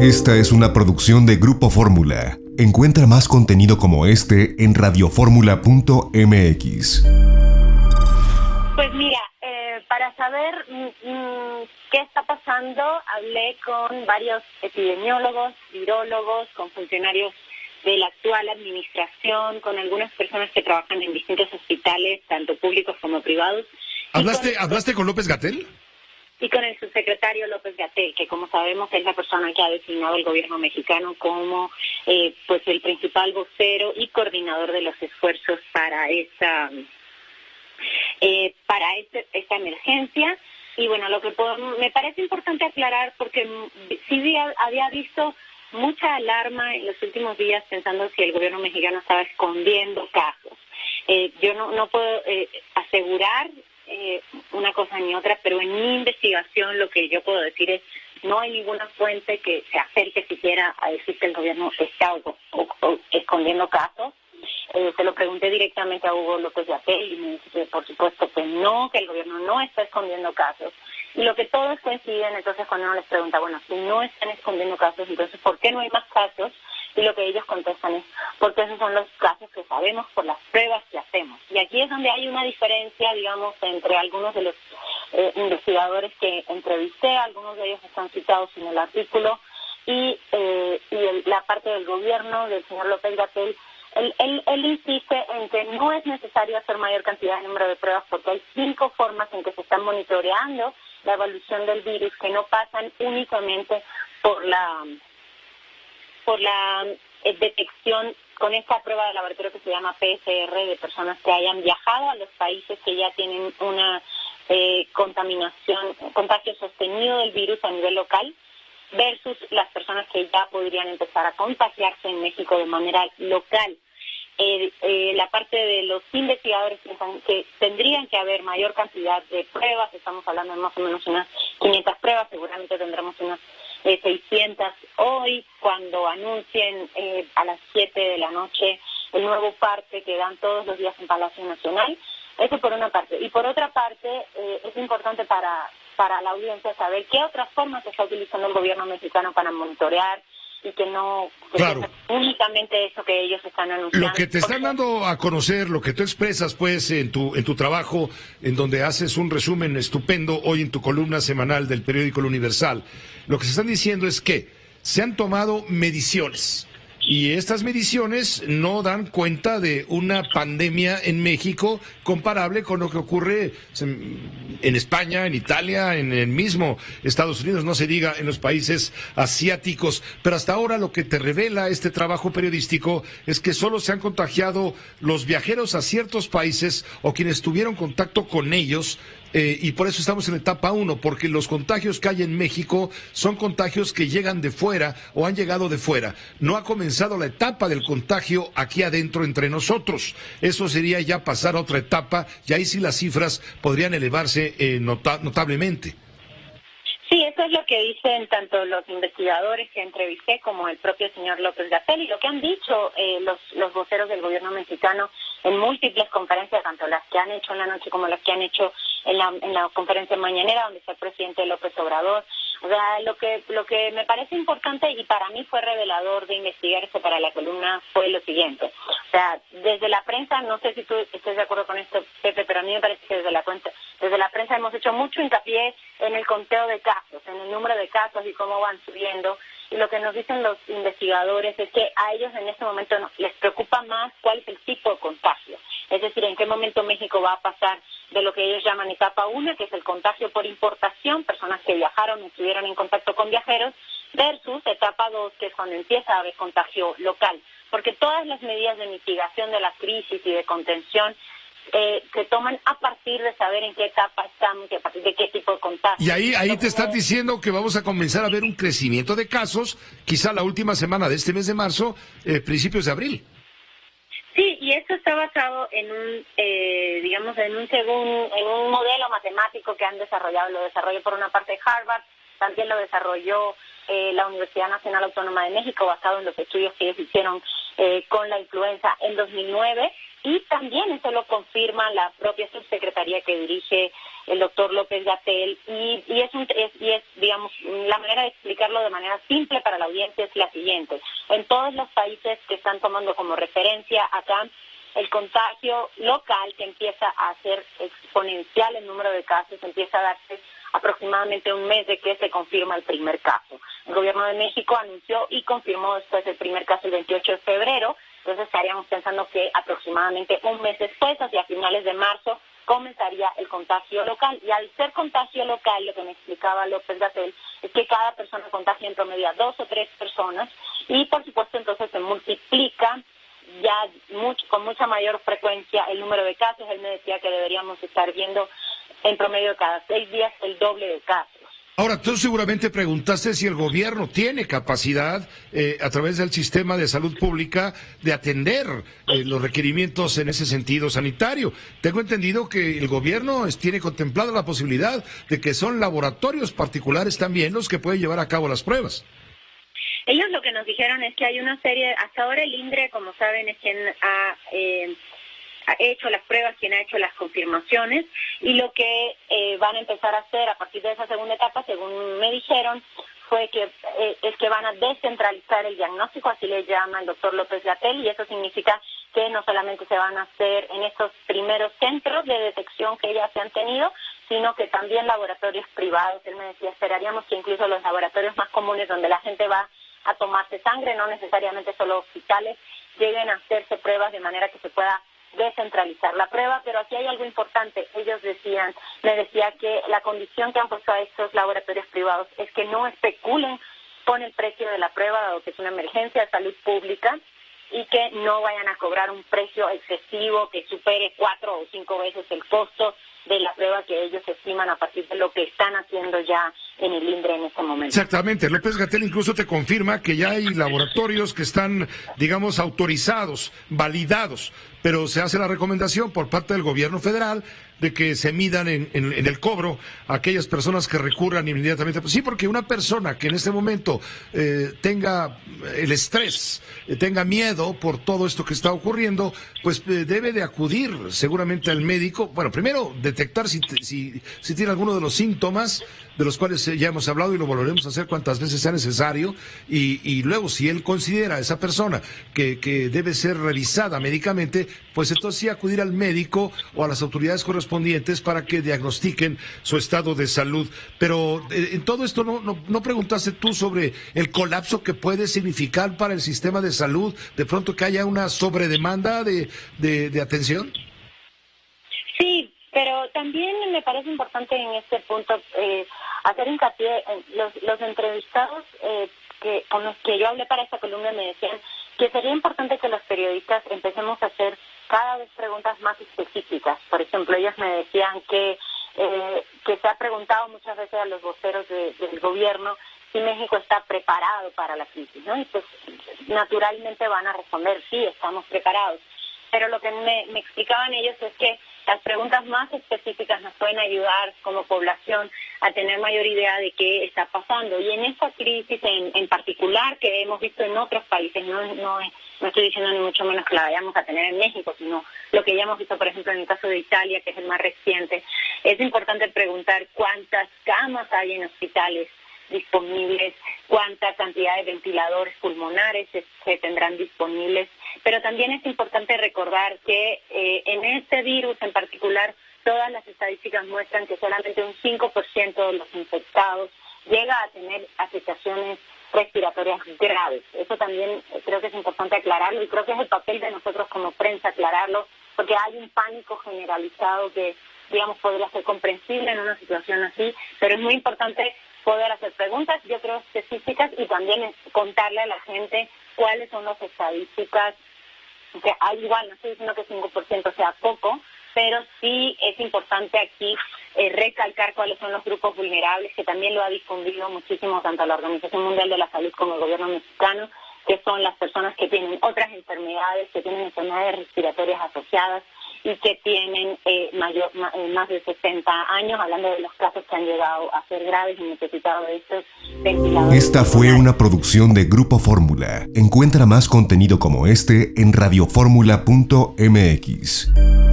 Esta es una producción de Grupo Fórmula. Encuentra más contenido como este en radioformula.mx. Pues mira, para saber qué está pasando, hablé con varios epidemiólogos, virólogos, con funcionarios de la actual administración, con algunas personas que trabajan en distintos hospitales, tanto públicos como privados. ¿Hablaste con López-Gatell? Y con el subsecretario López-Gatell, que como sabemos es la persona que ha designado el gobierno mexicano como pues el principal vocero y coordinador de los esfuerzos para esta emergencia. Y bueno, lo que me parece importante aclarar, porque sí había visto mucha alarma en los últimos días pensando si el gobierno mexicano estaba escondiendo casos. Yo no puedo asegurar una cosa ni otra, pero en mi investigación lo que yo puedo decir es no hay ninguna fuente que se acerque siquiera a decir que el gobierno está escondiendo casos. Se lo pregunté directamente a Hugo López-Gatell y me dice que por supuesto que no, que el gobierno no está escondiendo casos. Y lo que todos coinciden, entonces cuando uno les pregunta, bueno, si no están escondiendo casos, entonces ¿por qué no hay más casos? Y lo que ellos contestan es, porque esos son los casos que sabemos por las pruebas que hacemos. Y aquí es donde hay una diferencia, digamos, entre algunos de los investigadores que entrevisté, algunos de ellos están citados en el artículo, y la parte del gobierno del señor López-Gatell. Él insiste en que no es necesario hacer mayor cantidad de número de pruebas porque hay 5 formas en que se están monitoreando la evolución del virus que no pasan únicamente por la detección con esta prueba de laboratorio que se llama PCR de personas que hayan viajado a los países que ya tienen una contagio sostenido del virus a nivel local versus las personas que ya podrían empezar a contagiarse en México de manera local. La parte de los investigadores piensan que tendrían que haber mayor cantidad de pruebas, estamos hablando de más o menos unas 500 pruebas, seguramente tendremos unas 600 hoy cuando anuncien a las 7 de la noche el nuevo parte que dan todos los días en Palacio Nacional. Eso por una parte. Y por otra parte, es importante para la audiencia saber qué otras formas está utilizando el gobierno mexicano para monitorear y que no claro. únicamente eso que ellos están anunciando. Lo que te están dando a conocer, lo que tú expresas pues en tu trabajo, en donde haces un resumen estupendo hoy en tu columna semanal del periódico El Universal, lo que se están diciendo es que se han tomado mediciones. Y estas mediciones no dan cuenta de una pandemia en México comparable con lo que ocurre en España, en Italia, en el mismo Estados Unidos, no se diga en los países asiáticos. Pero hasta ahora lo que te revela este trabajo periodístico es que solo se han contagiado los viajeros a ciertos países o quienes tuvieron contacto con ellos. Y por eso estamos en la etapa 1, porque los contagios que hay en México son contagios que llegan de fuera o han llegado de fuera. No ha comenzado la etapa del contagio aquí adentro entre nosotros. Eso sería ya pasar a otra etapa y ahí sí las cifras podrían elevarse notablemente. Sí, eso es lo que dicen tanto los investigadores que entrevisté como el propio señor López-Gatell y lo que han dicho los voceros del gobierno mexicano en múltiples conferencias, tanto las que han hecho en la noche como las que han hecho en la conferencia mañanera donde está el presidente López Obrador. O sea, lo que me parece importante y para mí fue revelador de investigar esto para la columna fue lo siguiente. O sea, desde la prensa, no sé si tú estás de acuerdo con esto, Pepe, pero a mí me parece que desde la prensa hemos hecho mucho hincapié en el conteo de casos, en el número de casos y cómo van subiendo. Y lo que nos dicen los investigadores es que a ellos en este momento les preocupa más cuál es el tipo de contagio. Es decir, en qué momento México va a pasar de lo que ellos llaman etapa 1, que es el contagio por importación, personas que viajaron y estuvieron en contacto con viajeros, versus etapa 2, que es cuando empieza a haber contagio local. Porque todas las medidas de mitigación de la crisis y de contención se toman a partir de saber en qué etapa estamos y a partir de qué tipo de contagio. Y ahí te están diciendo que vamos a comenzar a ver un crecimiento de casos, quizá la última semana de este mes de marzo, principios de abril. Sí, y eso está basado en un modelo matemático que han desarrollado. Lo desarrolló por una parte Harvard, también lo desarrolló la Universidad Nacional Autónoma de México, basado en los estudios que ellos hicieron con la influenza en 2009, y también eso lo confirma la propia subsecretaría que dirige el doctor López-Gatell, y es, digamos, la manera de explicarlo de manera simple para la audiencia es la siguiente. En todos los países que están tomando como referencia acá, el contagio local, que empieza a ser exponencial el número de casos, empieza a darse aproximadamente un mes de que se confirma el primer caso. El gobierno de México anunció y confirmó después el primer caso el 28 de febrero, entonces estaríamos pensando que aproximadamente un mes después, hacia finales de marzo, comenzaría el contagio local. Y al ser contagio local, lo que me explicaba López-Gatell es que cada persona contagia en promedio a 2 o 3 personas, y por supuesto entonces se multiplica ya con mucha mayor frecuencia el número de casos. Él me decía que deberíamos estar viendo en promedio cada 6 días el doble de casos. Ahora, tú seguramente preguntaste si el gobierno tiene capacidad, a través del sistema de salud pública, de atender los requerimientos en ese sentido sanitario. Tengo entendido que el gobierno tiene contemplada la posibilidad de que son laboratorios particulares también los que pueden llevar a cabo las pruebas. Ellos lo que nos dijeron es que hay una serie, hasta ahora el INDRE, como saben, es quien ha hecho las pruebas, quien ha hecho las confirmaciones, y lo que van a empezar a hacer a partir de esa segunda etapa, según me dijeron, es que van a descentralizar el diagnóstico, así le llama el doctor López-Gatell, y eso significa que no solamente se van a hacer en estos primeros centros de detección que ya se han tenido, sino que también laboratorios privados. Él me decía, esperaríamos que incluso los laboratorios más comunes donde la gente va a tomarse sangre, no necesariamente solo hospitales, lleguen a hacerse pruebas de manera que se pueda descentralizar la prueba. Pero aquí hay algo importante. Ellos me decía que la condición que han puesto a estos laboratorios privados es que no especulen con el precio de la prueba, dado que es una emergencia de salud pública, y que no vayan a cobrar un precio excesivo que supere 4 o 5 veces el costo de la prueba que ellos estiman a partir de lo que están haciendo ya en el INDRE en este momento. Exactamente. López-Gatell incluso te confirma que ya hay laboratorios que están, digamos, autorizados, validados, pero se hace la recomendación por parte del gobierno federal de que se midan en el cobro a aquellas personas que recurran inmediatamente. Sí, porque una persona que en este momento tenga el estrés, tenga miedo por todo esto que está ocurriendo, pues debe de acudir seguramente al médico. Bueno, primero detectar si tiene alguno de los síntomas de los cuales ya hemos hablado, y lo volveremos a hacer cuantas veces sea necesario, y luego si él considera a esa persona que debe ser revisada médicamente, pues entonces sí acudir al médico o a las autoridades correspondientes para que diagnostiquen su estado de salud. Pero en todo esto no preguntaste tú sobre el colapso que puede significar para el sistema de salud, de pronto que haya una sobredemanda de atención. Sí, pero también me parece importante en este punto hacer hincapié en los entrevistados con los que yo hablé para esta columna. Me decían que sería importante que los periodistas empecemos a hacer cada vez preguntas más específicas. Por ejemplo, ellos me decían que se ha preguntado muchas veces a los voceros del gobierno si México está preparado para la crisis, ¿no? Y pues naturalmente van a responder, sí, estamos preparados. Pero lo que me explicaban ellos es que las preguntas más específicas nos pueden ayudar como población a tener mayor idea de qué está pasando. Y en esta crisis en particular que hemos visto en otros países, no estoy diciendo ni mucho menos que la vayamos a tener en México, sino lo que ya hemos visto, por ejemplo, en el caso de Italia, que es el más reciente, es importante preguntar cuántas camas hay en hospitales disponibles, cuánta cantidad de ventiladores pulmonares se tendrán disponibles, pero también es importante recordar que en este virus en particular todas las estadísticas muestran que solamente un 5% de los infectados llega a tener afectaciones respiratorias graves. Eso también creo que es importante aclararlo, y creo que es el papel de nosotros como prensa aclararlo, porque hay un pánico generalizado que, digamos, podría ser comprensible en una situación así, pero es muy importante poder hacer preguntas, yo creo, específicas, y también contarle a la gente cuáles son las estadísticas, que igual no estoy diciendo que 5% sea poco, pero sí es importante aquí recalcar cuáles son los grupos vulnerables, que también lo ha difundido muchísimo tanto la Organización Mundial de la Salud como el gobierno mexicano, que son las personas que tienen otras enfermedades, que tienen enfermedades respiratorias asociadas, y que tienen más de 60 años, hablando de los casos que han llegado a ser graves y necesitado de estos ventiladores. Esta fue una producción de Grupo Fórmula. Encuentra más contenido como este en radioformula.mx.